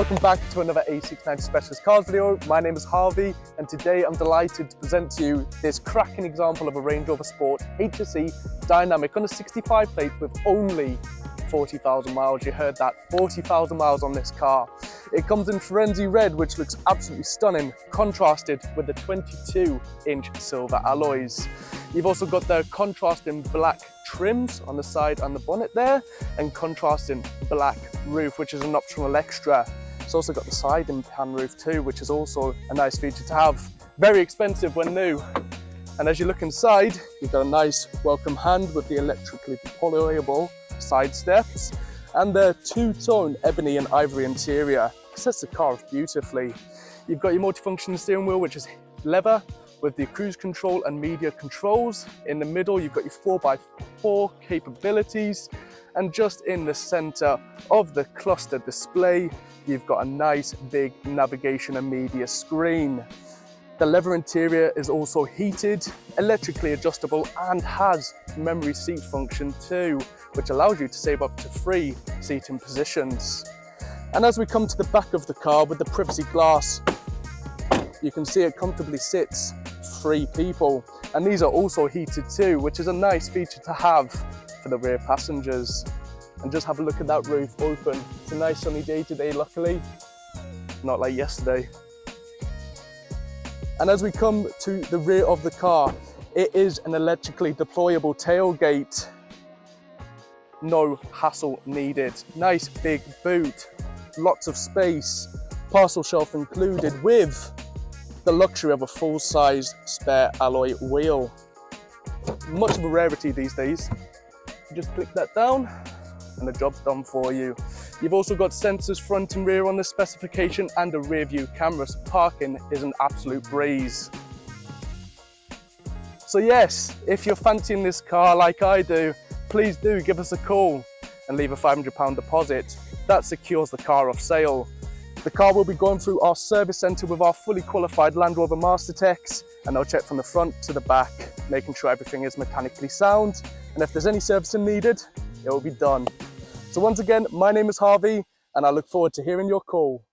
Welcome back to another A690 Specialist Cars video. My name is Harvey and today I'm delighted to present to you this cracking example of a Range Rover Sport HSE Dynamic on a 65 plate with only 40,000 miles. You heard that, 40,000 miles on this car. It comes in Firenze red, which looks absolutely stunning, contrasted with the 22-inch silver alloys. You've also got the contrasting black trims on the side and the bonnet there, and contrasting black roof, which is an optional extra. It's also got the side and pan roof too, which is also a nice feature to have. Very expensive when new. And as you look inside, you've got a nice welcome hand with the electrically deployable side steps and the two-tone ebony and ivory interior. It sets the car off beautifully. You've got your multifunction steering wheel, which is leather with the cruise control and media controls. In the middle, you've got your 4x4 capabilities, and just in the center of the cluster display, you've got a nice big navigation and media screen. The leather interior is also heated, electrically adjustable, and has memory seat function too, which allows you to save up to 3 seating positions. And as we come to the back of the car with the privacy glass, you can see it comfortably sits 3 people. And these are also heated too, which is a nice feature to have for the rear passengers. And just have a look at that roof open. It's a nice sunny day today, luckily, not like yesterday. And as we come to the rear of the car, it is an electrically deployable tailgate. No hassle needed. Nice big boot, lots of space, parcel shelf included with the luxury of a full-size spare alloy wheel. Much of a rarity these days. You just click that down and the job's done for you. You've also got sensors front and rear on the specification and a rear view camera, so parking is an absolute breeze. So yes, if you're fancying this car like I do, please do give us a call and leave a £500 deposit. That secures the car off sale. The car will be going through our service centre with our fully qualified Land Rover Master Techs, and they'll check from the front to the back, making sure everything is mechanically sound. And if there's any servicing needed, it will be done. So once again, my name is Harvey, and I look forward to hearing your call.